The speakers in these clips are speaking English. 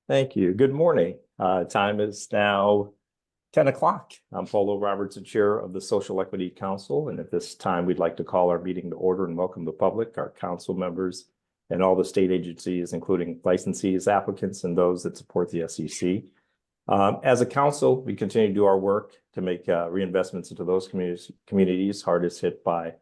Thank you. Good morning. Time is now 10 o'clock. I'm Paulo Robertson, Chair of the Social Equity Council, and at this time, we'd like to call our meeting to order and welcome the public, our council members, and all the state agencies, including licensees, applicants, and those that support the SEC. As a council, we continue to do our work to make reinvestments into those communities hardest hit by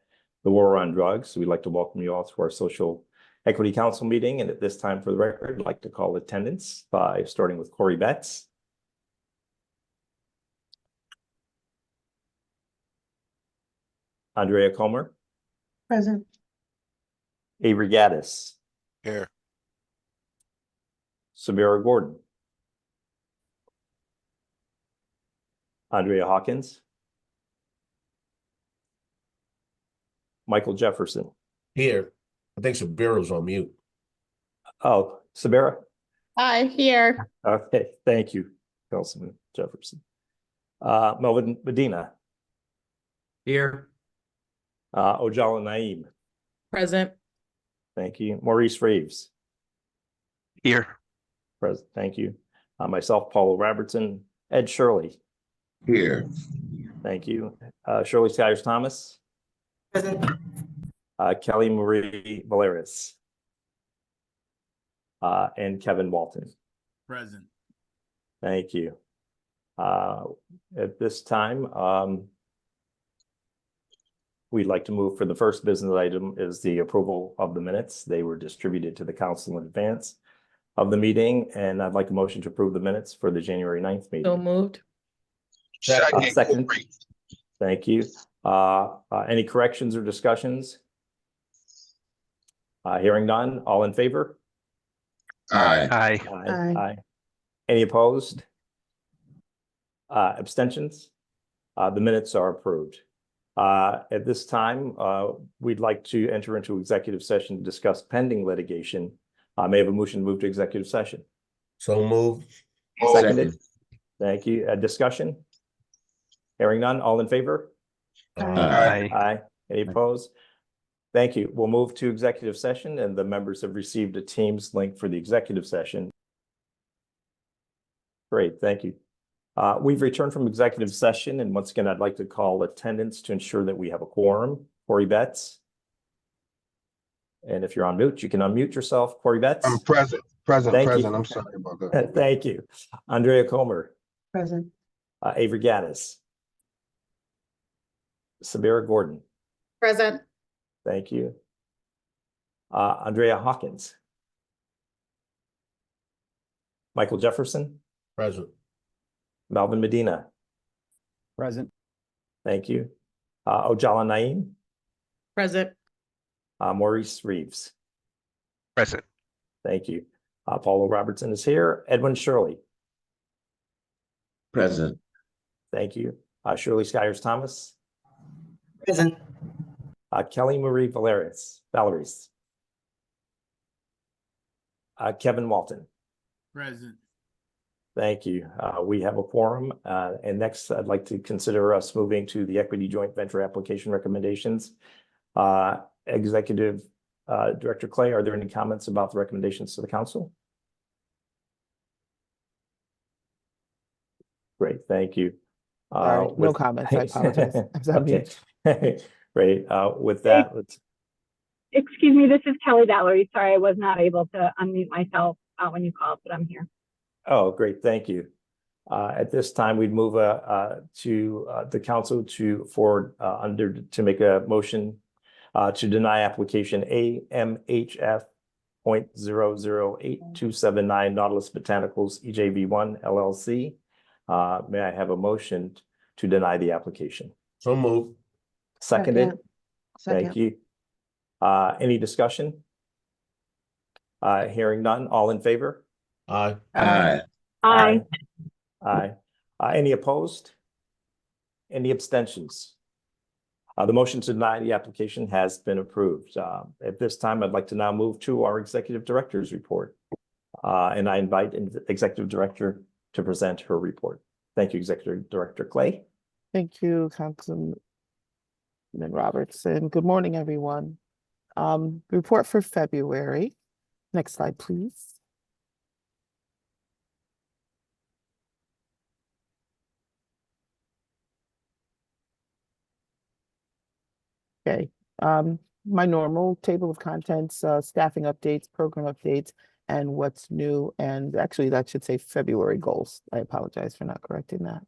the war on drugs. We'd like to welcome you all to our Social Equity Council meeting, and at this time, for the record, I'd like to call attendance by starting with Corey Betts. Andrea Comer. Present. Avery Gaddis. Here. Samira Gordon. Andrea Hawkins. Michael Jefferson. Here. I think Sabira's on mute. Oh, Samira. Hi, here. Okay, thank you, Councilman Jefferson. Melvin Medina. Here. Ojala Naeem. Present. Thank you. Maurice Reeves. Here. Present. Thank you. Myself, Paulo Robertson. Ed Shirley. Here. Thank you. Shirley Skyers Thomas. Present. Kelly Marie Valeris. And Kevin Walton. Present. Thank you. At this time, we'd like to move for the first business item is the approval of the minutes. They were distributed to the council in advance of the meeting, and I'd like a motion to approve the minutes for the January 9th meeting. So moved. Second. Thank you. Any corrections or discussions? Hearing none, all in favor? Aye. Aye. Aye. Any opposed? Abstentions? The minutes are approved. At this time, we'd like to enter into executive session to discuss pending litigation. May I have a motion to move to executive session? So moved. Seconded. Thank you. Discussion? Hearing none, all in favor? Aye. Aye. Any opposed? Thank you. We'll move to executive session, and the members have received a Teams link for the executive session. Great, thank you. We've returned from executive session, and once again, I'd like to call attendance to ensure that we have a quorum. Corey Betts. And if you're on mute, you can unmute yourself. Corey Betts. I'm present. Present. Thank you. I'm sorry about that. Thank you. Andrea Comer. Present. Avery Gaddis. Samira Gordon. Present. Thank you. Andrea Hawkins. Michael Jefferson. Present. Melvin Medina. Present. Thank you. Ojala Naeem. Present. Maurice Reeves. Present. Thank you. Paulo Robertson is here. Edwin Shirley. Present. Thank you. Shirley Skyers Thomas. Present. Kelly Marie Valeris. Kevin Walton. Present. Thank you. We have a quorum. And next, I'd like to consider us moving to the equity joint venture application recommendations. Executive Director Clay, are there any comments about the recommendations to the council? Great, thank you. Sorry, no comments. I apologize. Okay, great. With that, let's. Excuse me, this is Kelly Valerie. Sorry, I was not able to unmute myself when you called, but I'm here. Oh, great, thank you. At this time, we'd move to the council to make a motion to deny application AMHF 0.008279 Nautilus Botanicals EJV1 LLC. May I have a motion to deny the application? So moved. Seconded. Second. Thank you. Any discussion? Hearing none, all in favor? Aye. Aye. Aye. Aye. Any opposed? Any abstentions? The motion to deny the application has been approved. At this time, I'd like to now move to our executive director's report. And I invite Executive Director to present her report. Thank you, Executive Director Clay. Thank you, Councilman Robertson. Good morning, everyone. Report for February. Next slide, please. Okay, my normal table of contents, staffing updates, program updates, and what's new, and actually that should say February goals. I apologize for not correcting that.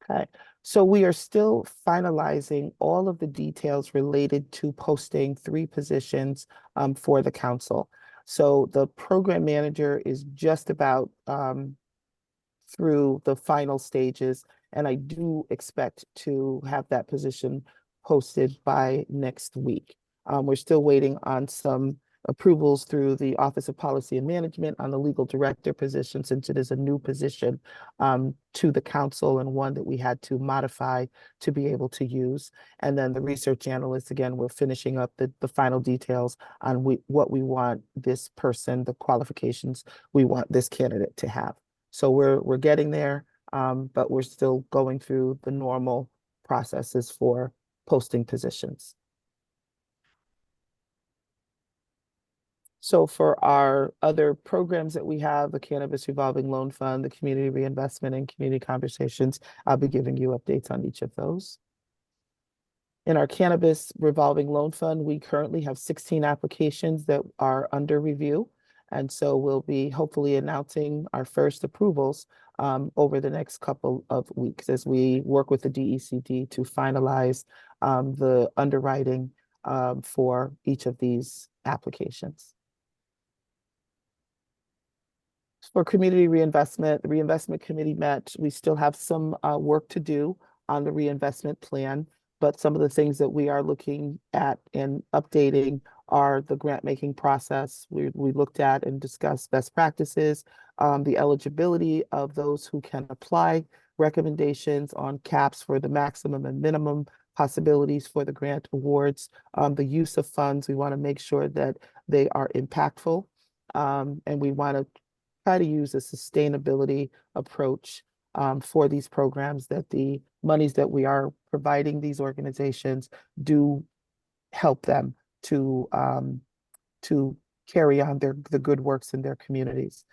Okay, so we are still finalizing all of the details related to posting 3 positions for the council. So the program manager is just about through the final stages, and I do expect to have that position posted by next week. We're still waiting on some approvals through the Office of Policy and Management on the legal director position, since it is a new position to the council and one that we had to modify to be able to use. And then the research analyst, again, we're finishing up the final details on what we want this person, the qualifications we want this candidate to have. So we're getting there, but we're still going through the normal processes for posting positions. So for our other programs that we have, the Cannabis Revolving Loan Fund, the Community Reinvestment, and Community Conversations, I'll be giving you updates on each of those. In our Cannabis Revolving Loan Fund, we currently have 16 applications that are under review. And so we'll be hopefully announcing our first approvals over the next couple of weeks as we work with the DECD to finalize the underwriting for each of these applications. For community reinvestment, the reinvestment committee met. We still have some work to do on the reinvestment plan, but some of the things that we are looking at and updating are the grant making process. We looked at and discussed best practices, the eligibility of those who can apply, recommendations on caps for the maximum and minimum possibilities for the grant awards, the use of funds. We want to make sure that they are impactful, and we want to try to use a sustainability approach for these programs, that the monies that we are providing these organizations do help them to carry on the good works in their communities.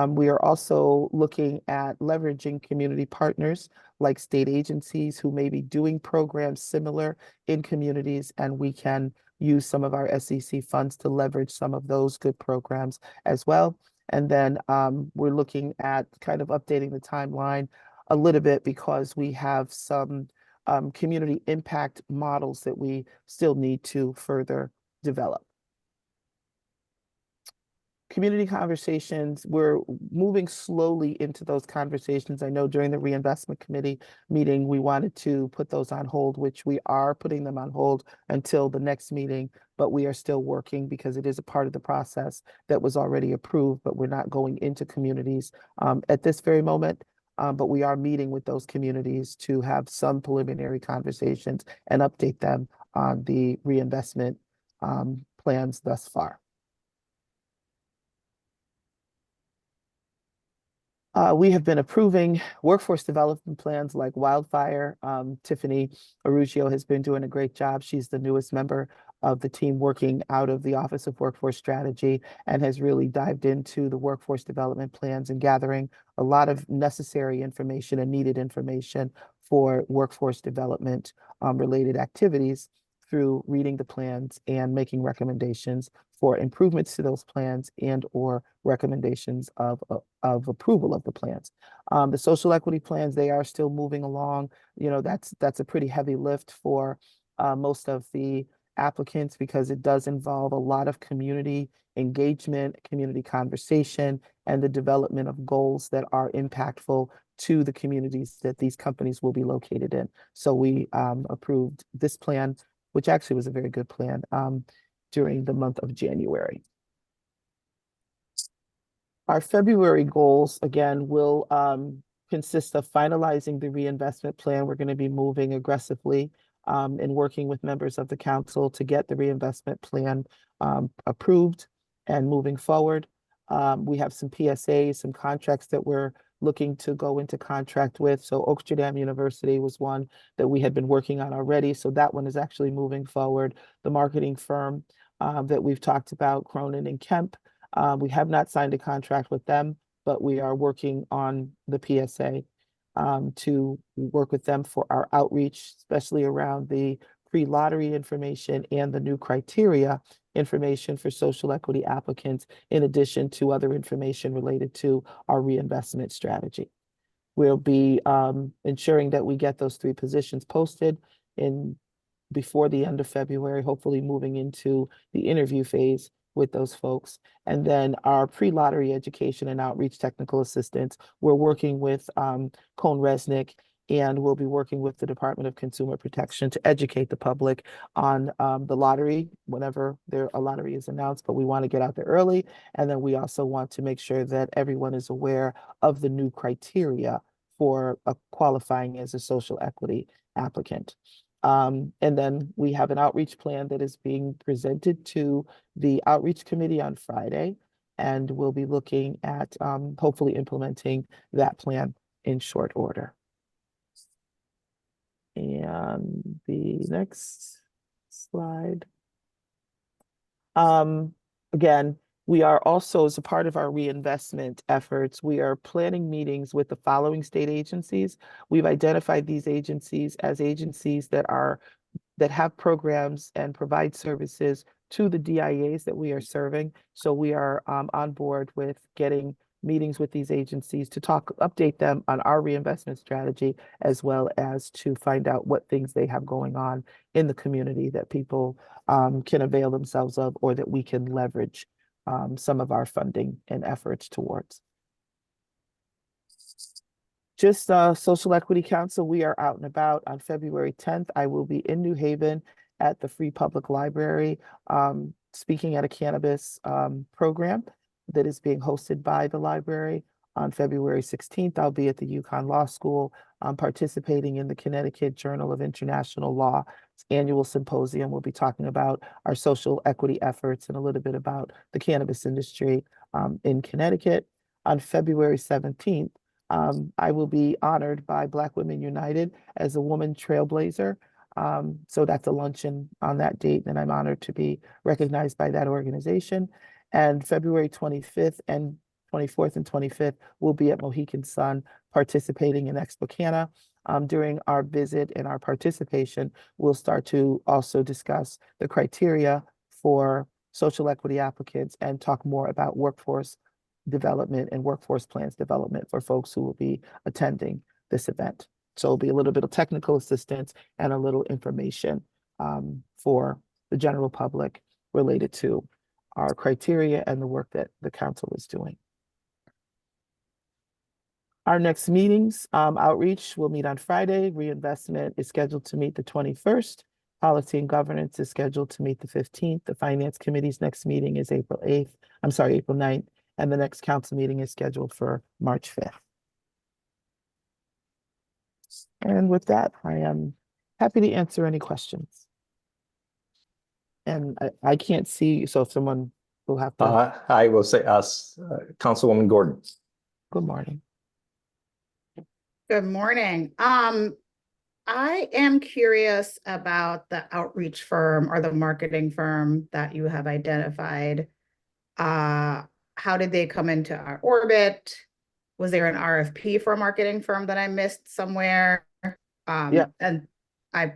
We are also looking at leveraging community partners like state agencies who may be doing programs similar in communities, and we can use some of our SEC funds to leverage some of those good programs as well. And then we're looking at kind of updating the timeline a little bit because we have some community impact models that we still need to further develop. Community conversations, we're moving slowly into those conversations. I know during the reinvestment committee meeting, we wanted to put those on hold, which we are putting them on hold until the next meeting, but we are still working because it is a part of the process that was already approved, but we're not going into communities at this very moment. But we are meeting with those communities to have some preliminary conversations and update them on the reinvestment plans thus far. We have been approving workforce development plans like wildfire. Tiffany Arugio has been doing a great job. She's the newest member of the team working out of the Office of Workforce Strategy and has really dived into the workforce development plans and gathering a lot of necessary information and needed information for workforce development related activities through reading the plans and making recommendations for improvements to those plans and or recommendations of approval of the plans. The social equity plans, they are still moving along. You know, that's a pretty heavy lift for most of the applicants because it does involve a lot of community engagement, community conversation, and the development of goals that are impactful to the communities that these companies will be located in. So we approved this plan, which actually was a very good plan, during the month of January. Our February goals, again, will consist of finalizing the reinvestment plan. We're going to be moving aggressively and working with members of the council to get the reinvestment plan approved and moving forward. We have some PSAs, some contracts that we're looking to go into contract with. So Oaksterdam University was one that we had been working on already. So that one is actually moving forward. The marketing firm that we've talked about, Cronin and Kemp, we have not signed a contract with them, but we are working on the PSA. to work with them for our outreach, especially around the pre-lottery information and the new criteria information for social equity applicants, in addition to other information related to our reinvestment strategy. We'll be ensuring that we get those 3 positions posted before the end of February, hopefully moving into the interview phase with those folks. And then our pre-lottery education and outreach technical assistants, we're working with Cone Resnick, and we'll be working with the Department of Consumer Protection to educate the public on the lottery whenever a lottery is announced, but we want to get out there early. And then we also want to make sure that everyone is aware of the new criteria for qualifying as a social equity applicant. And then we have an outreach plan that is being presented to the outreach committee on Friday, and we'll be looking at hopefully implementing that plan in short order. And the next slide. Again, we are also, as a part of our reinvestment efforts, we are planning meetings with the following state agencies. We've identified these agencies as agencies that have programs and provide services to the DIAs that we are serving. So we are on board with getting meetings with these agencies to update them on our reinvestment strategy, as well as to find out what things they have going on in the community that people can avail themselves of, or that we can leverage some of our funding and efforts towards. Just Social Equity Council, we are out and about. On February 10th, I will be in New Haven at the Free Public Library, speaking at a cannabis program that is being hosted by the library. On February 16th, I'll be at the UConn Law School, participating in the Connecticut Journal of International Law annual symposium. We'll be talking about our social equity efforts and a little bit about the cannabis industry in Connecticut. On February 17th, I will be honored by Black Women United as a woman trailblazer. So that's a luncheon on that date, and I'm honored to be recognized by that organization. And February 25th and 24th and 25th, we'll be at Mohegan Sun participating in Expocana. During our visit and our participation, we'll start to also discuss the criteria for social equity applicants and talk more about workforce development and workforce plans development for folks who will be attending this event. So it'll be a little bit of technical assistance and a little information for the general public related to our criteria and the work that the council is doing. Our next meetings, outreach, will meet on Friday. Reinvestment is scheduled to meet the 21st. Policy and governance is scheduled to meet the 15th. The finance committee's next meeting is April 9th, and the next council meeting is scheduled for March 5th. And with that, I am happy to answer any questions. And I can't see, so if someone will have to. I will say us, Councilwoman Gordon. Good morning. Good morning. I am curious about the outreach firm or the marketing firm that you have identified. How did they come into our orbit? Was there an RFP for a marketing firm that I missed somewhere? Yeah. And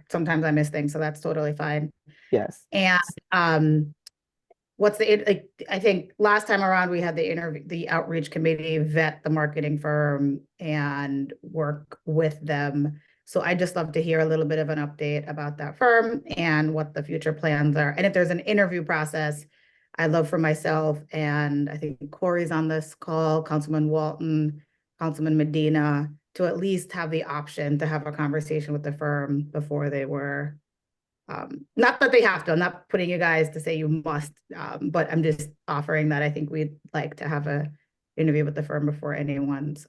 sometimes I miss things, so that's totally fine. Yes. And what's I think last time around we had the outreach committee vet the marketing firm and work with them. So I just love to hear a little bit of an update about that firm and what the future plans are. And if there's an interview process, I'd love for myself, and I think Corey's on this call, Councilman Walton, Councilman Medina, to at least have the option to have a conversation with the firm before they were, not that they have to, I'm not putting you guys to say you must, but I'm just offering that I think we'd like to have a interview with the firm before anyone's.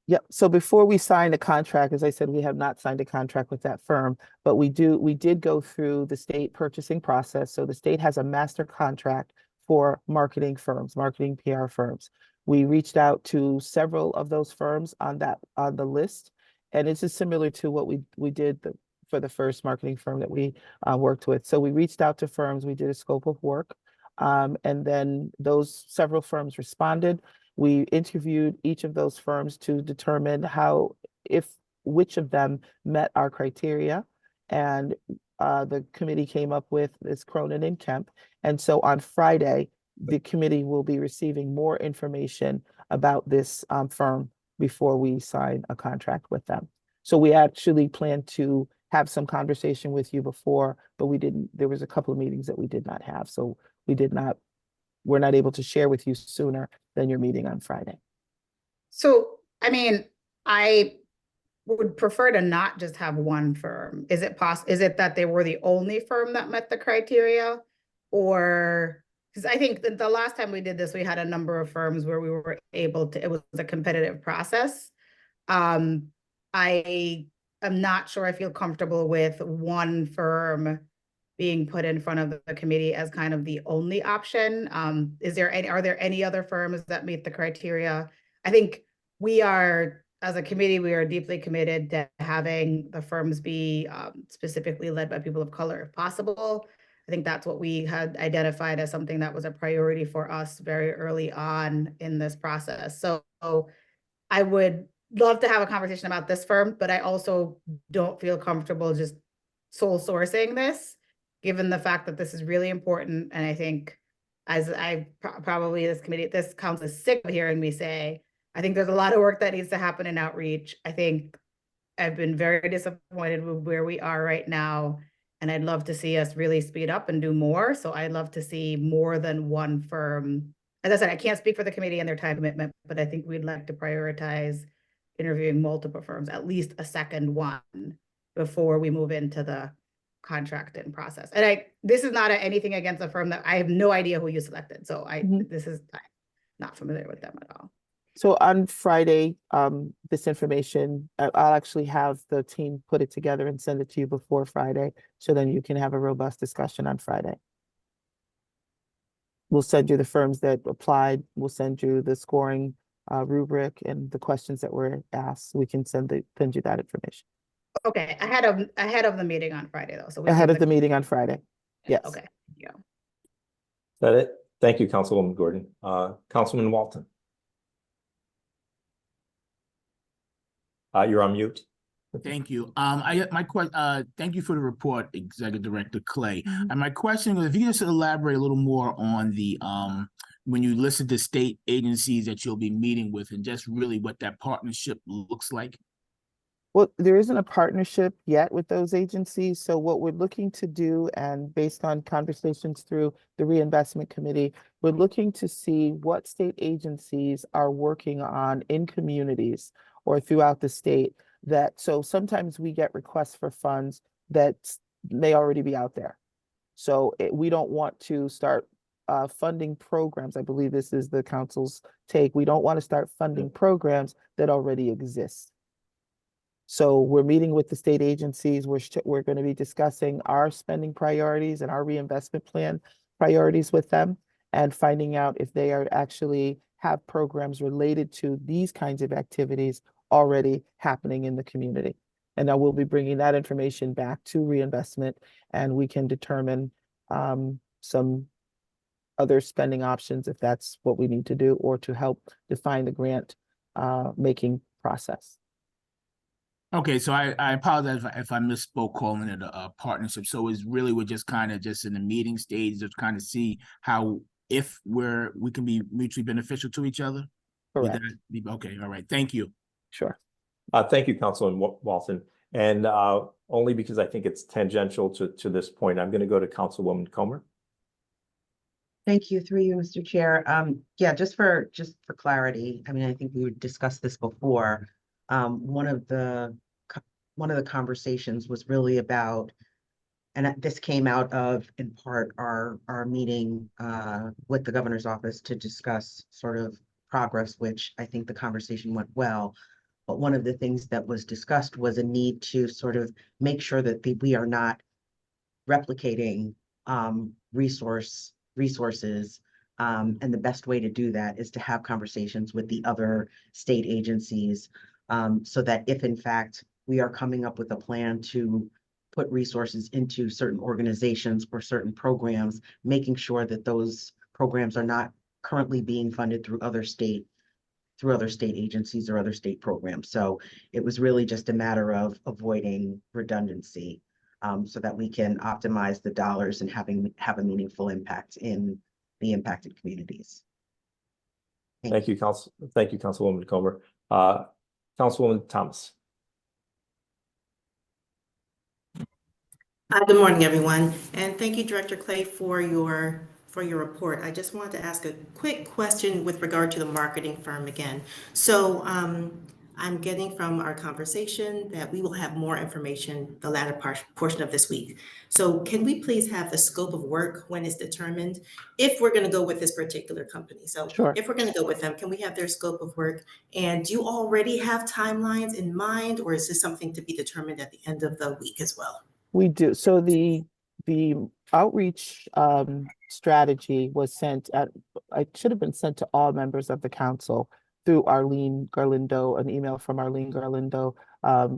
Yep. So before we sign a contract, as I said, we have not signed a contract with that firm, but we did go through the state purchasing process. So the state has a master contract for marketing firms, marketing PR firms. We reached out to several of those firms on the list, and it's just similar to what we did for the first marketing firm that we worked with. So we reached out to firms, we did a scope of work, and then those several firms responded. We interviewed each of those firms to determine how if which of them met our criteria. And the committee came up with this Cronin and Kemp. And so on Friday, the committee will be receiving more information about this firm before we sign a contract with them. So we actually plan to have some conversation with you before, but we didn't, there was a couple of meetings that we did not have. So we're not able to share with you sooner than your meeting on Friday. So, I mean, I would prefer to not just have one firm. Is it that they were the only firm that met the criteria? Or, because I think that the last time we did this, we had a number of firms where we were able to, it was a competitive process. I am not sure I feel comfortable with one firm being put in front of the committee as kind of the only option. Are there any other firms that meet the criteria? I think we are, as a committee, we are deeply committed to having the firms be specifically led by people of color if possible. I think that's what we had identified as something that was a priority for us very early on in this process. So I would love to have a conversation about this firm, but I also don't feel comfortable just sole sourcing this, given the fact that this is really important. And I think, as probably this council is sick of hearing me say, I think there's a lot of work that needs to happen in outreach. I think I've been very disappointed with where we are right now, and I'd love to see us really speed up and do more. So I'd love to see more than one firm. As I said, I can't speak for the committee and their time commitment, but I think we'd like to prioritize interviewing multiple firms, at least a second one, before we move into the contracting process. And this is not anything against a firm that I have no idea who you selected. So I'm not familiar with them at all. So on Friday, this information, I'll actually have the team put it together and send it to you before Friday, so then you can have a robust discussion on Friday. We'll send you the firms that applied. We'll send you the scoring rubric and the questions that were asked. We can send you that information. Okay, ahead of the meeting on Friday, though. So Ahead of the meeting on Friday. Yes. Okay. Yeah. Is that it? Thank you, Councilwoman Gordon. Councilman Walton. You're on mute. Thank you. Thank you for the report, Executive Director Clay. And my question was, if you could just elaborate a little more on the when you listed the state agencies that you'll be meeting with, and just really what that partnership looks like. Well, there isn't a partnership yet with those agencies. So what we're looking to do, and based on conversations through the reinvestment committee, we're looking to see what state agencies are working on in communities or throughout the state. So sometimes we get requests for funds that may already be out there. So we don't want to start funding programs. I believe this is the council's take. We don't want to start funding programs that already exist. So we're meeting with the state agencies. We're going to be discussing our spending priorities and our reinvestment plan priorities with them, and finding out if they are actually have programs related to these kinds of activities already happening in the community. And I will be bringing that information back to reinvestment, and we can determine some other spending options if that's what we need to do, or to help define the grant making process. Okay, so I apologize if I misspoke calling it a partnership. So it's really, we're just kind of just in the meeting stage to kind of see how, if we can be mutually beneficial to each other. Correct. Okay, all right, thank you. Sure. Thank you, Councilman Walton. And only because I think it's tangential to this point, I'm going to go to Councilwoman Comer. Thank you, through you, Mr. Chair. Yeah, just for clarity, I mean, I think we discussed this before. One of the conversations was really about, and this came out of, in part, our meeting with the governor's office to discuss sort of progress, which I think the conversation went well. But one of the things that was discussed was a need to sort of make sure that we are not replicating resources. And the best way to do that is to have conversations with the other state agencies, so that if in fact we are coming up with a plan to put resources into certain organizations or certain programs, making sure that those programs are not currently being funded through other state through other state agencies or other state programs. So it was really just a matter of avoiding redundancy, so that we can optimize the dollars and have a meaningful impact in the impacted communities. Thank you, Councilwoman Comer. Councilwoman Thomas. Good morning, everyone, and thank you, Director Clay, for your report. I just wanted to ask a quick question with regard to the marketing firm again. So I'm getting from our conversation that we will have more information the latter portion of this week. So can we please have the scope of work when it's determined, if we're going to go with this particular company? So Sure. if we're going to go with them, can we have their scope of work? And do you already have timelines in mind, or is this something to be determined at the end of the week as well? We do. So the outreach strategy was sent it should have been sent to all members of the council through Arlene Garlindo, an email from Arlene Garlindo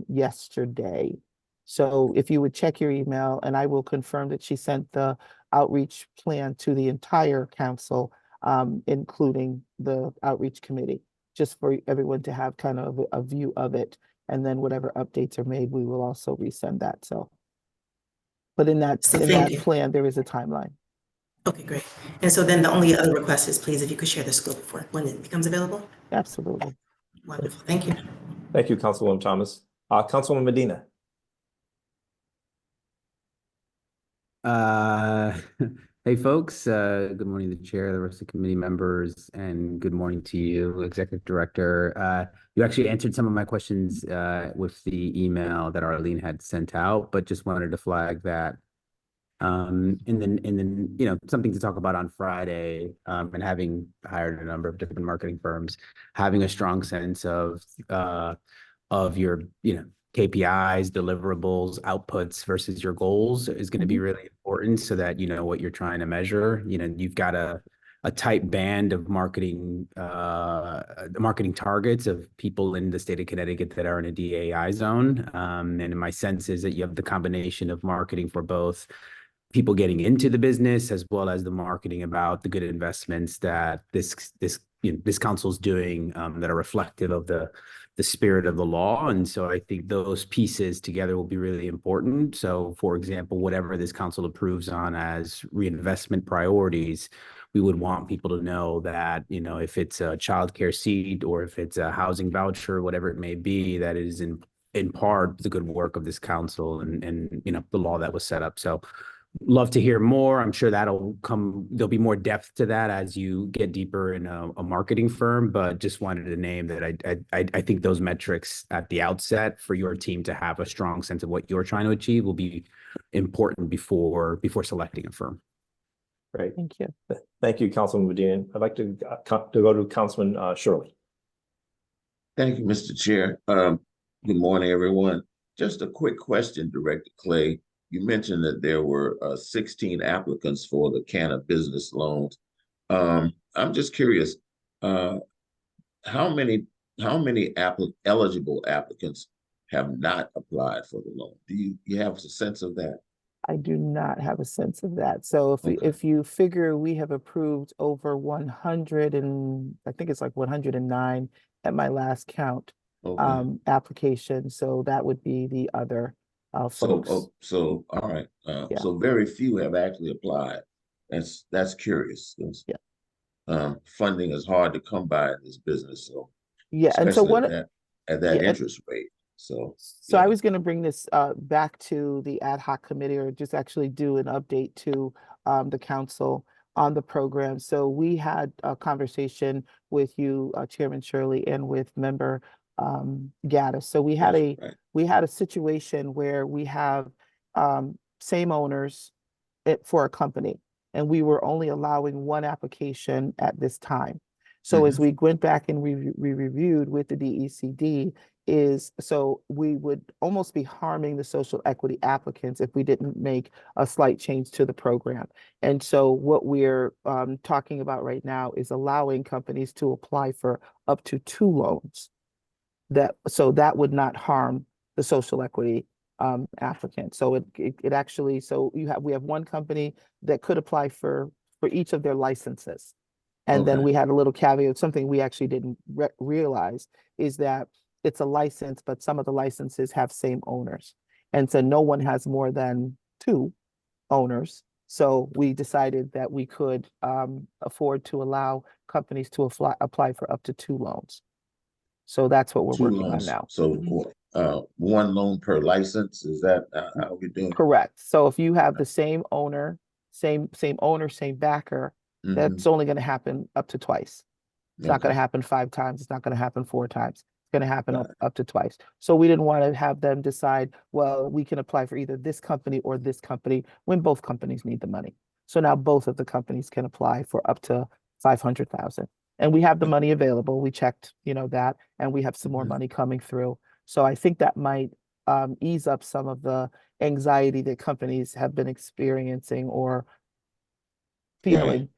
yesterday. So if you would check your email, and I will confirm that she sent the outreach plan to the entire council, including the outreach committee, just for everyone to have kind of a view of it. And then whatever updates are made, we will also resend that. So. But in that plan, there is a timeline. Okay, great. And so then the only other request is, please, if you could share the scope of work when it becomes available. Absolutely. Wonderful. Thank you. Thank you, Councilwoman Thomas. Councilwoman Medina. Hey, folks. Good morning to the chair, the rest of the committee members, and good morning to you, Executive Director. You actually answered some of my questions with the email that Arlene had sent out, but just wanted to flag that something to talk about on Friday, and having hired a number of different marketing firms, having a strong sense of your KPIs, deliverables, outputs versus your goals is going to be really important, so that you know what you're trying to measure. You've got a tight band of marketing targets of people in the state of Connecticut that are in a DAI zone. And my sense is that you have the combination of marketing for both people getting into the business, as well as the marketing about the good investments that this council is doing, that are reflective of the spirit of the law. And so I think those pieces together will be really important. So, for example, whatever this council approves on as reinvestment priorities, we would want people to know that, if it's a childcare seat or if it's a housing voucher, whatever it may be, that is in part the good work of this council and the law that was set up. So love to hear more. I'm sure there'll be more depth to that as you get deeper in a marketing firm, but just wanted to name that I think those metrics at the outset for your team to have a strong sense of what you're trying to achieve will be important before selecting a firm. Great. Thank you. Thank you, Councilman Medina. I'd like to go to Councilman Shirley. Thank you, Mr. Chair. Good morning, everyone. Just a quick question, Director Clay. You mentioned that there were 16 applicants for the Canna business loans. I'm just curious, how many eligible applicants have not applied for the loan? Do you have a sense of that? I do not have a sense of that. So if you figure we have approved over 100 and I think it's like 109 at my last count, applications. So that would be the other folks. So all right. So very few have actually applied. That's curious. Funding is hard to come by in this business. So and so at that interest rate. So I was going to bring this back to the ad hoc committee, or just actually do an update to the council on the program. So we had a conversation with you, Chairman Shirley, and with Member Gaddis. So we had a situation where we have same owners for a company, and we were only allowing one application at this time. So as we went back and we reviewed with the DECD, so we would almost be harming the social equity applicants if we didn't make a slight change to the program. And so what we're talking about right now is allowing companies to apply for up to 2 loans. So that would not harm the social equity applicant. So it actually, we have one company that could apply for each of their licenses. And then Okay. we had a little caveat, something we actually didn't realize is that it's a license, but some of the licenses have same owners. And so no one has more than 2 owners. So we decided that we could afford to allow companies to apply for up to 2 loans. So that's what we're 2 working on loans. now. So, 1 loan per license, is that how we're doing? Correct. So if you have the same owner, same owner, same backer, that's only going to happen up to twice. It's not going to happen 5 times. It's not going to happen 4 times. It's going to happen up to twice. So we didn't want to have them decide, well, we can apply for either this company or this company when both companies need the money. So now both of the companies can apply for up to 500,000. And we have the money available. We checked, that, and we have some more money coming through. So I think that might ease up some of the anxiety that companies have been experiencing or feeling,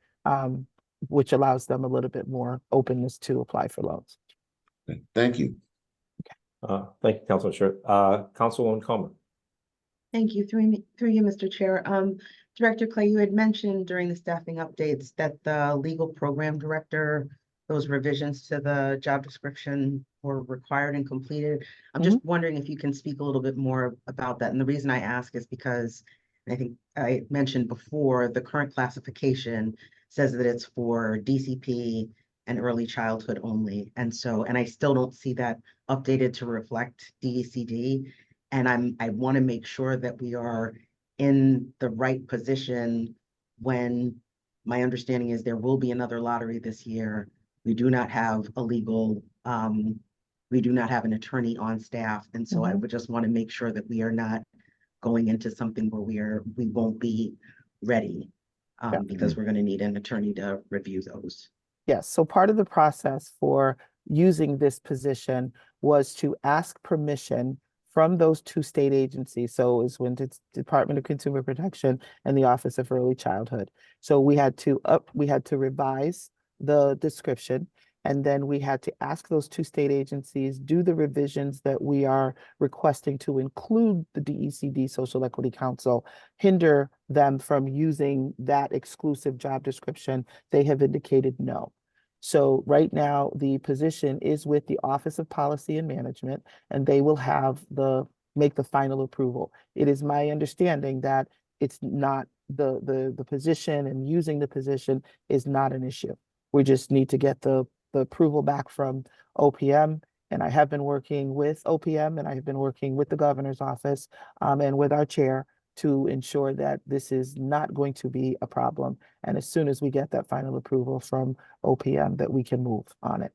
which allows them a little bit more openness to apply for loans. Thank you. Thank you, Councilman Scher. Councilwoman Comer. Thank you. Through you, Mr. Chair. Director Clay, you had mentioned during the staffing updates that the legal program director, those revisions to the job description were required and completed. I'm just wondering if you can speak a little bit more about that. And the reason I ask is because I think I mentioned before, the current classification says that it's for DCP and early childhood only. And I still don't see that updated to reflect DECD. And I want to make sure that we are in the right position when my understanding is there will be another lottery this year. We do not have a legal, we do not have an attorney on staff. And so I would just want to make sure that we are not going into something where we won't be ready because we're going to need an attorney to review those. Yes, so part of the process for using this position was to ask permission from those 2 state agencies. So it's when it's Department of Consumer Protection and the Office of Early Childhood. So we had to revise the description, and then we had to ask those 2 state agencies, do the revisions that we are requesting to include the DECD Social Equity Council, hinder them from using that exclusive job description. They have indicated no. So right now, the position is with the Office of Policy and Management, and they will make the final approval. It is my understanding that it's not the position, and using the position is not an issue. We just need to get the approval back from OPM, and I have been working with OPM, and I have been working with the governor's office and with our chair to ensure that this is not going to be a problem. And as soon as we get that final approval from OPM, that we can move on it.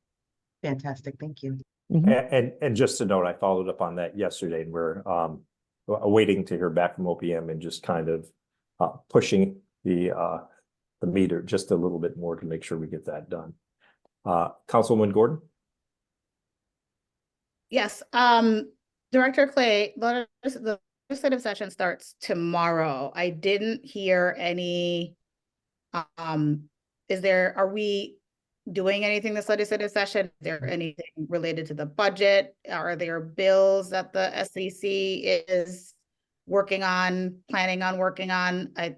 Fantastic. Thank you. And just to note, I followed up on that yesterday, and we're waiting to hear back from OPM and just kind of pushing the meter just a little bit more to make sure we get that done. Councilwoman Gordon? Yes, Director Clay, the legislative session starts tomorrow. I didn't hear any, are we doing anything this legislative session? Is there anything related to the budget? Are there bills that the SEC is planning on working on? I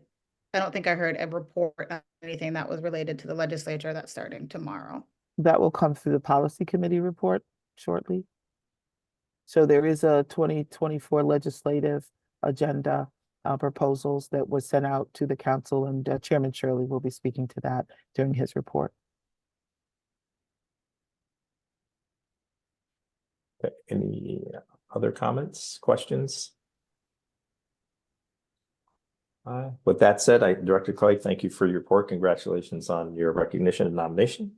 don't think I heard a report on anything that was related to the legislature that's starting tomorrow. That will come through the policy committee report shortly. So there is a 2024 legislative agenda proposals that was sent out to the council, and Chairman Shirley will be speaking to that during his report. Any other comments, questions? With that said, Director Clay, thank you for your report. Congratulations on your recognition and nomination.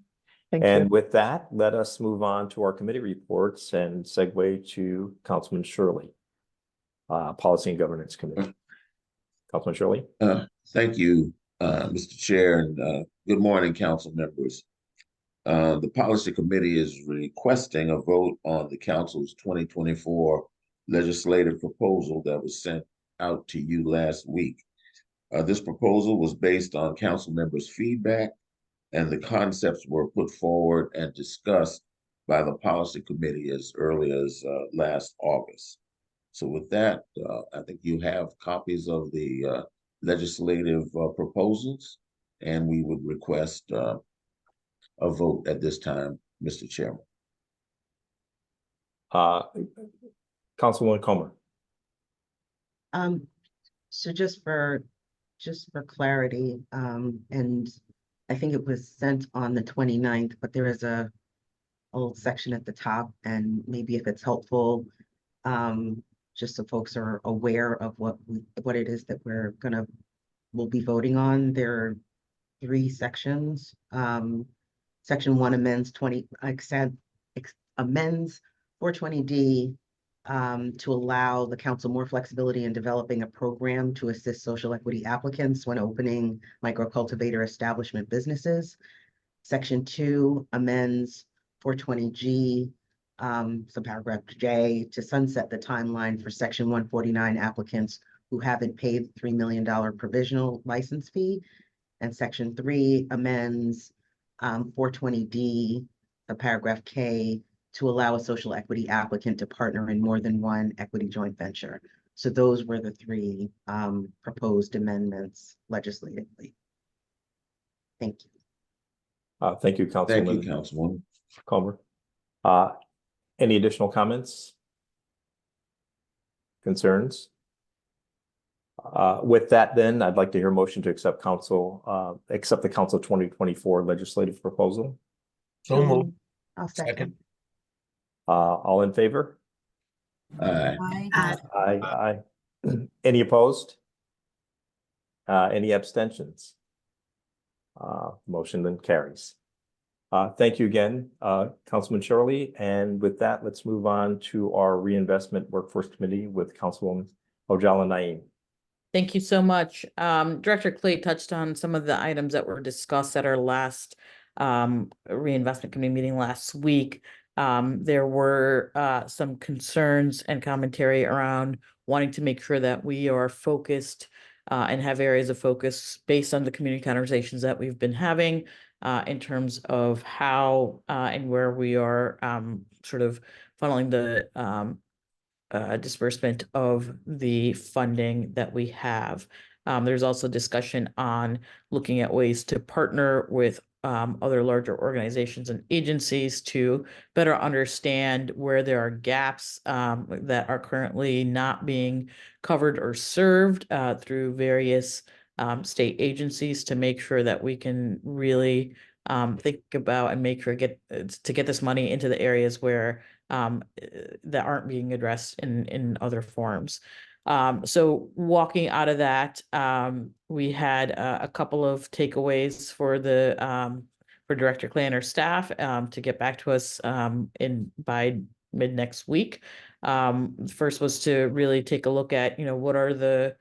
Thank you. And with that, let us move on to our committee reports and segue to Councilman Shirley, Policy and Governance Committee. Councilman Shirley. Thank you, Mr. Chair, and good morning, council members. The Policy Committee is requesting a vote on the council's 2024 legislative proposal that was sent out to you last week. This proposal was based on council members' feedback, and the concepts were put forward and discussed by the Policy Committee as early as last August. So with that, I think you have copies of the legislative proposals, and we would request a vote at this time, Mr. Chairman. Councilwoman Comer. So just for clarity, and I think it was sent on the 29th, but there is a little section at the top, and maybe if it's helpful, just so folks are aware of what it is that we'll be voting on. There are 3 sections. Section 1 amends 420D to allow the council more flexibility in developing a program to assist social equity applicants when opening microcultivator establishment businesses. Section 2 amends 420G, subparagraph J, to sunset the timeline for Section 149 applicants who haven't paid the $3 million provisional license fee. And Section 3 amends 420D, subparagraph K, to allow a social equity applicant to partner in more than one equity joint venture. So those were the 3 proposed amendments legislatively. Thank you. Thank you, Thank you, Councilwoman Councilwoman. Comer. Any additional comments? Concerns? With that, then, I'd like to hear a motion to accept the council 2024 legislative proposal. So moved. I'll second. All in favor? Aye. Aye. Any opposed? Any abstentions? Motion then carries. Thank you again, Councilman Shirley. And with that, let's move on to our Reinvestment Workforce Committee with Councilwoman Ojala Naeem. Thank you so much. Director Clay touched on some of the items that were discussed at our last Reinvestment Committee meeting last week. There were some concerns and commentary around wanting to make sure that we are focused and have areas of focus based on the community conversations that we've been having in terms of how and where we are sort of funneling the disbursement of the funding that we have. There's also discussion on looking at ways to partner with other larger organizations and agencies to better understand where there are gaps that are currently not being covered or served through various state agencies, to make sure that we can really think about and make sure to get this money into the areas where that aren't being addressed in other forms. So walking out of that, we had a couple of takeaways for for Director Clay and her staff to get back to us by mid next week. The first was to really take a look at, what are the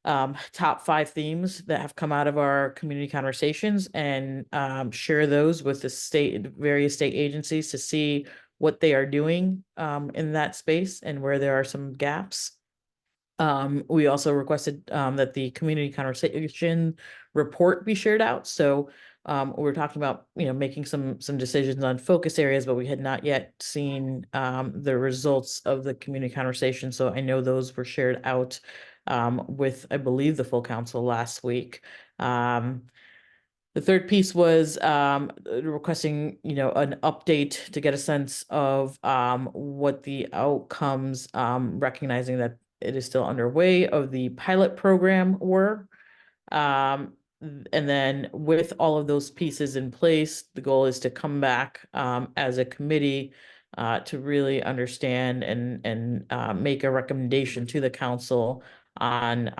top 5 themes that have come out of our community conversations, and share those with the various state agencies to see what they are doing in that space and where there are some gaps. We also requested that the community conversation report be shared out. So we're talking about, making some decisions on focus areas, but we had not yet seen the results of the community conversation. So I know those were shared out with, I believe, the full council last week. The third piece was requesting, an update to get a sense of what the outcomes, recognizing that it is still underway, of the pilot program were. And then with all of those pieces in place, the goal is to come back as a committee to really understand and make a recommendation to the council on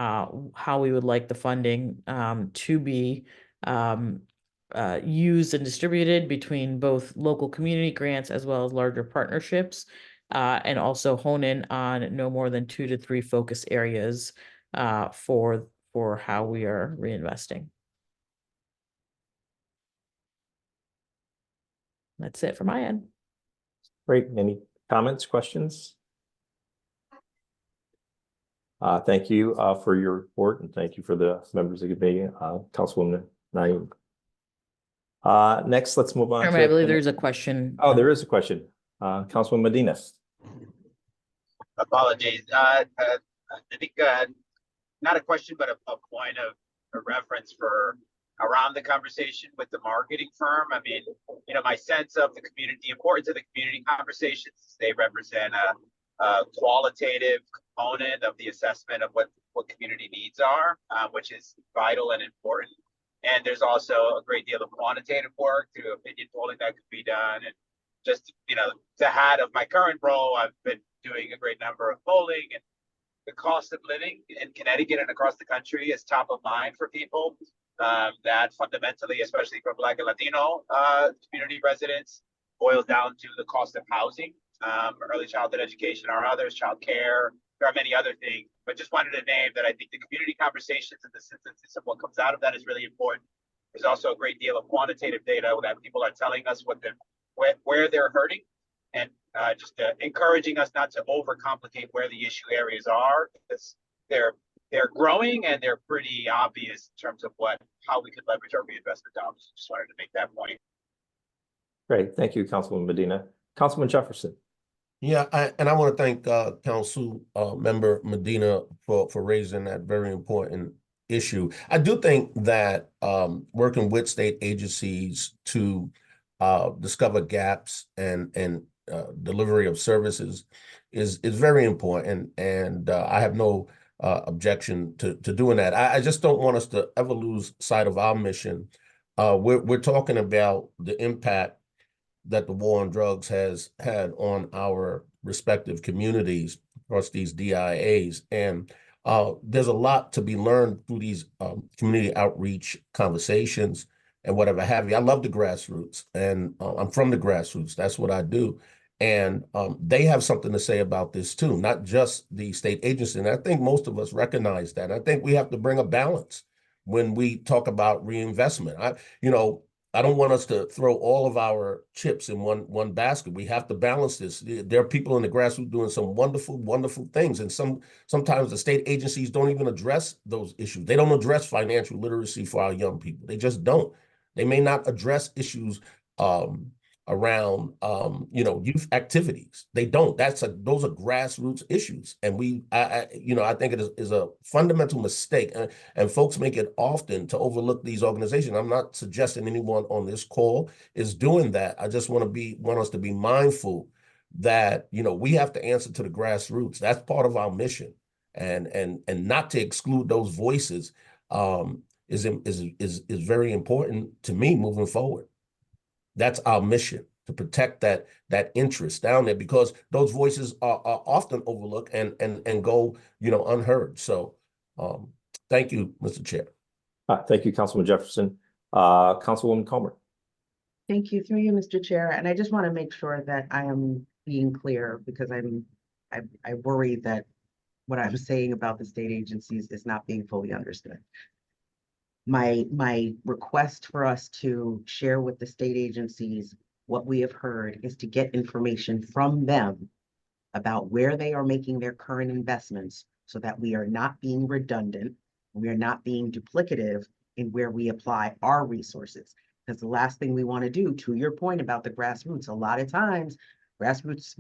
how we would like the funding to be used and distributed between both local community grants as well as larger partnerships, and also hone in on no more than 2 to 3 focus areas for how we are reinvesting. That's it for my end. Great. Any comments, questions? Thank you for your report, and thank you for the members of the committee, Councilwoman Naeem. Next, let's move on. I believe there's a question. Oh, there is a question. Councilwoman Medina. Apologies. I think not a question, but a point of a reference for around the conversation with the marketing firm. I mean, you know, my sense of the community, the importance of the community conversations, they represent a qualitative component of the assessment of what community needs are, which is vital and important. And there's also a great deal of quantitative work through opinion polling that could be done. And just, you know, the hat of my current role, I've been doing a great number of polling, and the cost of living in Connecticut and across the country is top of mind for people. That fundamentally, especially for Black and Latino community residents, boils down to the cost of housing, early childhood education, or others, childcare. There are many other things, but just wanted to name that I think the community conversations and the synthesis of what comes out of that is really important. There's also a great deal of quantitative data that people are telling us where they're hurting, and just encouraging us not to overcomplicate where the issue areas are, because they're growing and they're pretty obvious in terms of how we could leverage our reinvestment dollars. Just wanted to make that point. Great, thank you, Councilwoman Medina. Councilman Jefferson. Yeah, I want to thank Council Member Medina for raising that very important issue. I do think that working with state agencies to discover gaps and delivery of services is very important, and I have no objection to doing that. I just don't want us to ever lose sight of our mission. We're talking about the impact that the war on drugs has had on our respective communities across these DIAs. And there's a lot to be learned through these community outreach conversations and whatever have you. I love the grassroots, and I'm from the grassroots. That's what I do. And they have something to say about this too, not just the state agency. And I think most of us recognize that. I think we have to bring a balance when we talk about reinvestment. I don't want us to throw all of our chips in one basket. We have to balance this. There are people in the grassroots doing some wonderful, wonderful things. And sometimes the state agencies don't even address those issues. They don't address financial literacy for our young people. They just don't. They may not address issues around youth activities. They don't. Those are grassroots issues, and I think it is a fundamental mistake, and folks make it often to overlook these organizations. I'm not suggesting anyone on this call is doing that. I just want us to be mindful that we have to answer to the grassroots. That's part of our mission, and not to exclude those voices is very important to me moving forward. That's our mission, to protect that interest down there, because those voices are often overlooked and go unheard. So thank you, Mr. Chair. Thank you, Councilman Jefferson. Councilwoman Comer. Thank you, through you, Mr. Chair. And I just want to make sure that I am being clear, because I worry that what I'm saying about the state agencies is not being fully understood. My request for us to share with the state agencies what we have heard is to get information from them about where they are making their current investments, so that we are not being redundant, we are not being duplicative in where we apply our resources. Because the last thing we want to do, to your point about the grassroots, a lot of times grassroots,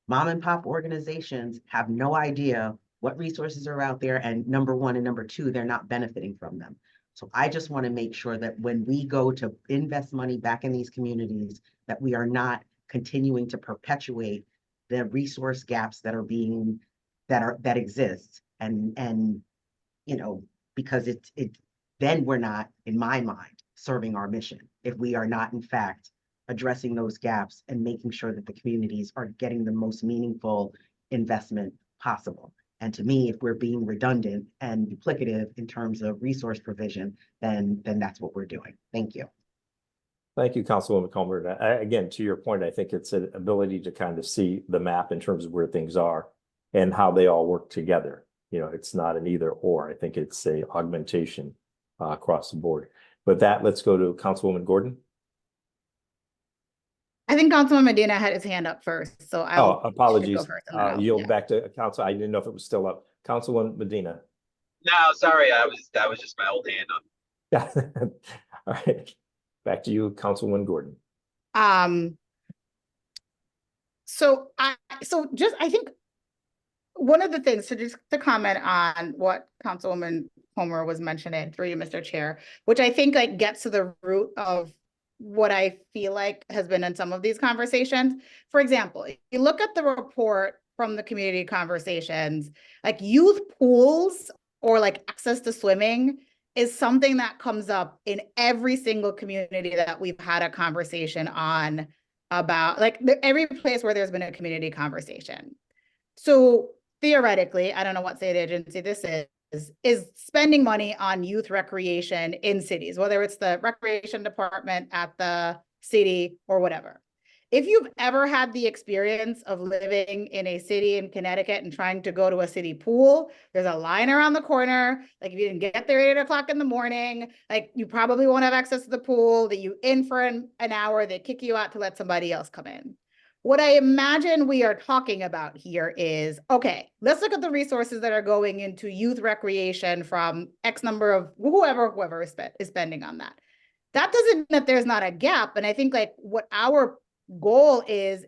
mom and pop organizations have no idea what resources are out there, and number one, and number two, they're not benefiting from them. So I just want to make sure that when we go to invest money back in these communities, that we are not continuing to perpetuate the resource gaps that exist, and because then we're not, in my mind, serving our mission if we are not in fact addressing those gaps and making sure that the communities are getting the most meaningful investment possible. And to me, if we're being redundant and duplicative in terms of resource provision, then that's what we're doing. Thank you. Thank you, Councilwoman Comer. Again, to your point, I think it's an ability to kind of see the map in terms of where things are and how they all work together. It's not an either or. I think it's a augmentation across the board. With that, let's go to Councilwoman Gordon. I think Councilman Medina had his hand up first, so apologies. I'll Yield back to Council. I didn't know if it was still up. Councilwoman Medina. No, sorry, that was just my old hand up. Yeah. All right. Back to you, Councilwoman Gordon. I think one of the things to comment on what Councilwoman Comer was mentioning through you, Mr. Chair, which I think like gets to the root of what I feel like has been in some of these conversations. For example, if you look at the report from the community conversations, like youth pools or like access to swimming is something that comes up in every single community that we've had a conversation on about, like every place where there's been a community conversation. So theoretically, I don't know what state agency this is spending money on youth recreation in cities, whether it's the recreation department at the city or whatever. If you've ever had the experience of living in a city in Connecticut and trying to go to a city pool, there's a line around the corner. Like if you didn't get there at 8 o'clock in the morning, like you probably won't have access to the pool, that you in for an hour, they kick you out to let somebody else come in. What I imagine we are talking about here is, okay, let's look at the resources that are going into youth recreation from X number of whoever is spending on that. That doesn't mean that there's not a gap. And I think like what our goal is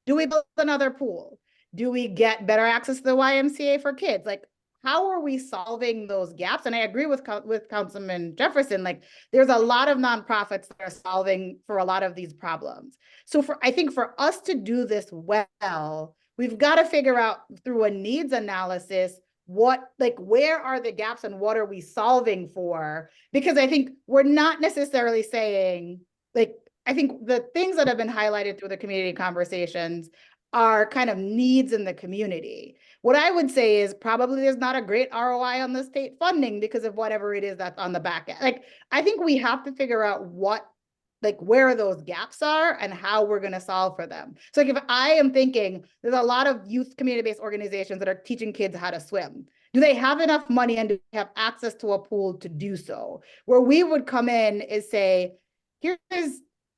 do we build another pool? Do we get better access to the YMCA for kids? Like, how are we solving those gaps? And I agree with Councilman Jefferson, like there's a lot of nonprofits that are solving for a lot of these problems. So I think for us to do this well, we've got to figure out through a needs analysis, where are the gaps and what are we solving for? Because I think we're not necessarily saying, like, I think the things that have been highlighted through the community conversations are kind of needs in the community. What I would say is probably there's not a great ROI on the state funding because of whatever it is that's on the back end. Like, I think we have to figure out where those gaps are and how we're going to solve for them. So like if I am thinking there's a lot of youth community-based organizations that are teaching kids how to swim. Do they have enough money and do they have access to a pool to do so? Where we would come in is say, here's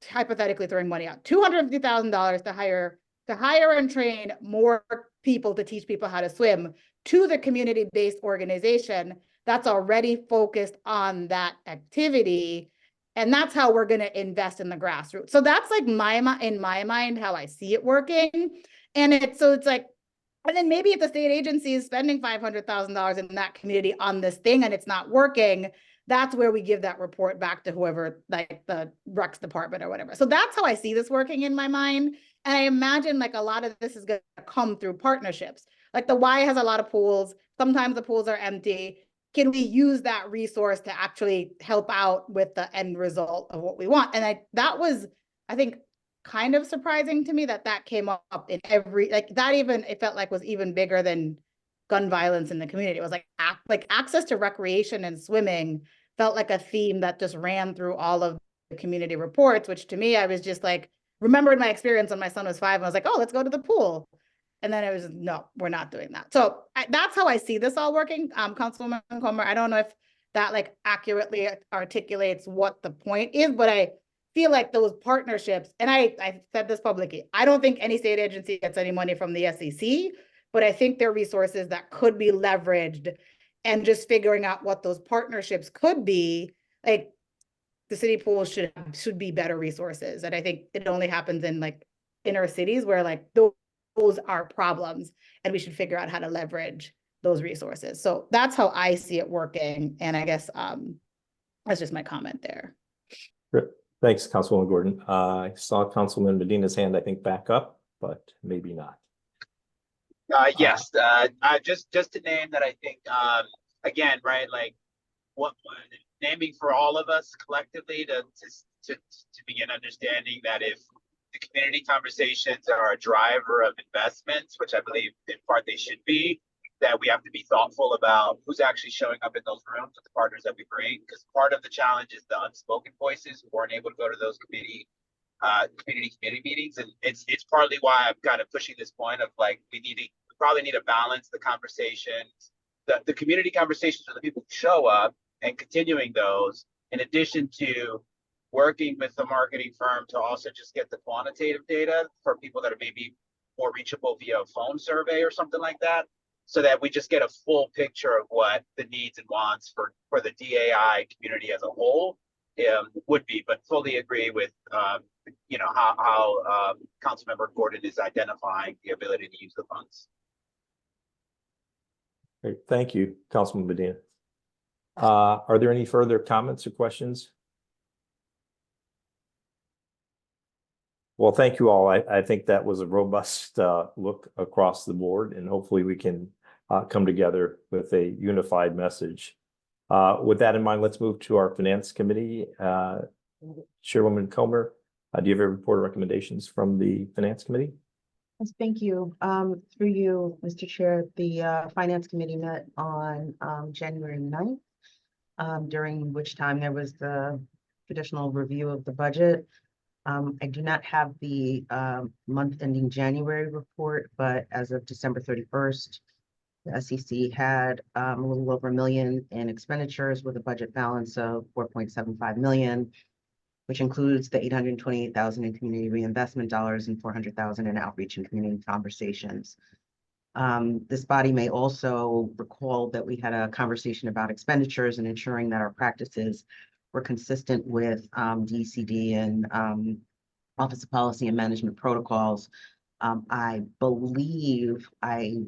hypothetically throwing money out, $250,000 to hire and train more people to teach people how to swim to the community-based organization that's already focused on that activity. And that's how we're going to invest in the grassroots. So that's like in my mind, how I see it working. And it's like, and then maybe if the state agency is spending $500,000 in that community on this thing and it's not working, that's where we give that report back to whoever, like the Recs department or whatever. So that's how I see this working in my mind. And I imagine like a lot of this is going to come through partnerships. Like the Y has a lot of pools. Sometimes the pools are empty. Can we use that resource to actually help out with the end result of what we want? And that was, I think, kind of surprising to me that came up in it felt like was even bigger than gun violence in the community. It was like access to recreation and swimming felt like a theme that just ran through all of the community reports, which to me, I was just like, remembered my experience when my son was 5 and I was like, oh, let's go to the pool. And then it was, no, we're not doing that. So that's how I see this all working. Councilwoman Comer, I don't know if that like accurately articulates what the point is, but I feel like those partnerships, and I said this publicly, I don't think any state agency gets any money from the SEC, but I think there are resources that could be leveraged and just figuring out what those partnerships could be. Like the city pools should be better resources. And I think it only happens in like inner cities where like those are problems and we should figure out how to leverage those resources. So that's how I see it working. And I guess that's just my comment there. Great. Thanks, Councilwoman Gordon. I saw Councilman Medina's hand, I think, back up, but maybe not. Yes, just to name that, I think, again, right, like what naming for all of us collectively to begin understanding that if the community conversations are a driver of investments, which I believe in part they should be, that we have to be thoughtful about who's actually showing up in those rooms with the partners that we bring, because part of the challenge is the unspoken voices who weren't able to go to those committee meetings, and it's partly why I'm kind of pushing this point of like we probably need to balance the conversations, the community conversations with the people who show up, and continuing those, in addition to working with the marketing firm to also just get the quantitative data for people that are maybe more reachable via a phone survey or something like that, so that we just get a full picture of what the needs and wants for the DAI community as a whole would be. But fully agree with how Councilmember Gordon is identifying the ability to use the funds. Great. Thank you, Councilman Medina. Are there any further comments or questions? Well, thank you all. I think that was a robust look across the board, and hopefully we can come together with a unified message. With that in mind, let's move to our Finance Committee. Chairwoman Comer, do you have a report of recommendations from the Finance Committee? Yes, thank you. Through you, Mr. Chair, the Finance Committee met on January 9th, during which time there was the traditional review of the budget. I do not have the month ending January report, but as of December 31st, the SEC had a little over $1 million in expenditures with a budget balance of $4.75 million, which includes the $828,000 in community reinvestment dollars and $400,000 in outreach and community conversations. This body may also recall that we had a conversation about expenditures and ensuring that our practices were consistent with DCD and Office of Policy and Management protocols. I believe I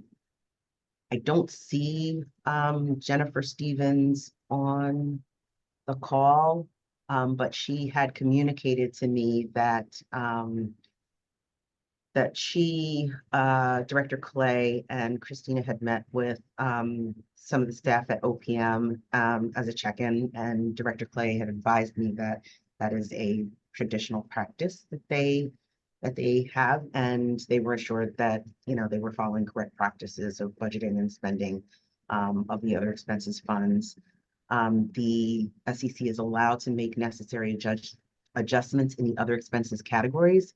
don't see Jennifer Stevens on the call, but she had communicated to me that she, Director Clay and Christina had met with some of the staff at OPM as a check-in, and Director Clay had advised me that that is a traditional practice that they have, and they were assured that, you know, they were following correct practices of budgeting and spending of the other expenses funds. The SEC is allowed to make necessary adjustments in the other expenses categories,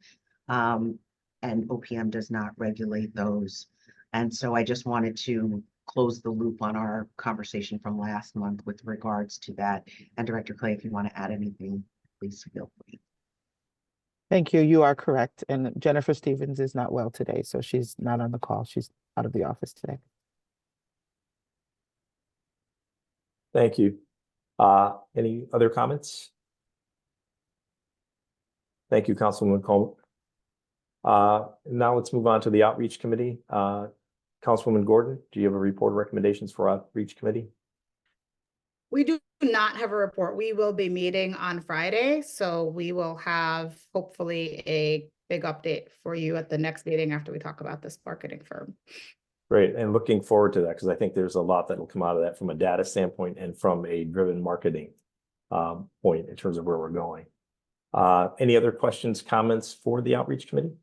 and OPM does not regulate those. And so I just wanted to close the loop on our conversation from last month with regards to that. And Director Clay, if you want to add anything, please feel free. Thank you. You are correct. And Jennifer Stevens is not well today, so she's not on the call. She's out of the office today. Thank you. Any other comments? Thank you, Councilwoman Comer. Now let's move on to the Outreach Committee. Councilwoman Gordon, do you have a report of recommendations for Outreach Committee? We do not have a report. We will be meeting on Friday, so we will have hopefully a big update for you at the next meeting after we talk about this marketing firm. Great, and looking forward to that, because I think there's a lot that will come out of that from a data standpoint and from a driven marketing point in terms of where we're going. Any other questions, comments for the Outreach Committee?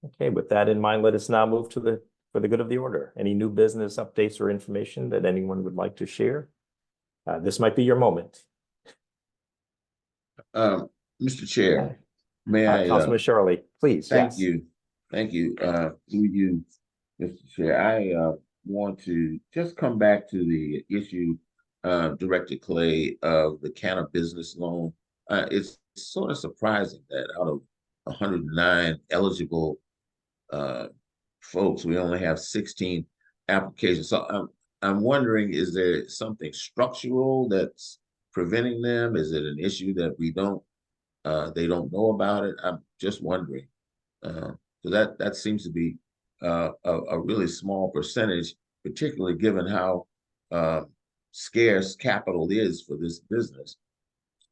Okay, with that in mind, let us now move to for the good of the order. Any new business updates or information that anyone would like to share? This might be your moment. Mr. Chair, may I? Councilman Shirley, please. Thank you. Thank you. Through you, Mr. Chair, I want to just come back to the issue, Director Clay, of the Canna business loan. It's sort of surprising that out of 109 eligible folks, we only have 16 applications. So I'm wondering, is there something structural that's preventing them? Is it an issue that they don't know about it? I'm just wondering. So that seems to be a really small percentage, particularly given how scarce capital is for this business.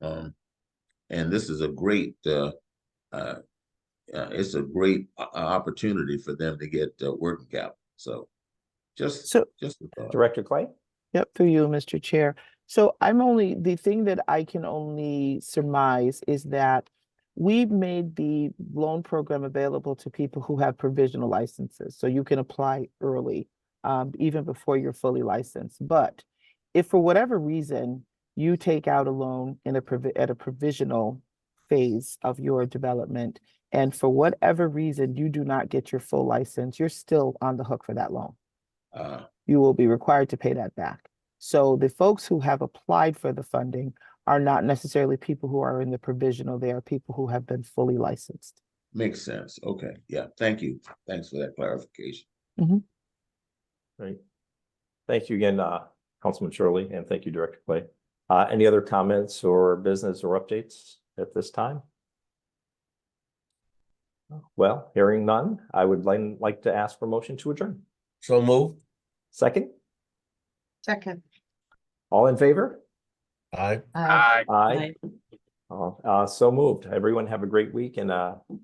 And this is a great it's a great opportunity for them to get working capital. So just a thought. Director Clay? Yep, through you, Mr. Chair. So the thing that I can only surmise is that we've made the loan program available to people who have provisional licenses. So you can apply early, even before you're fully licensed. But if for whatever reason you take out a loan at a provisional phase of your development, and for whatever reason you do not get your full license, you're still on the hook for that loan. You will be required to pay that back. So the folks who have applied for the funding are not necessarily people who are in the provisional. They are people who have been fully licensed. Makes sense. Okay. Yeah. Thank you. Thanks for that clarification. Great. Thank you again, Councilman Shirley, and thank you, Director Clay. Any other comments or business or updates at this time? Well, hearing none, I would like to ask for motion to adjourn. So move. Second? Second. All in favor? Aye. Aye. Aye. So moved. Everyone have a great week and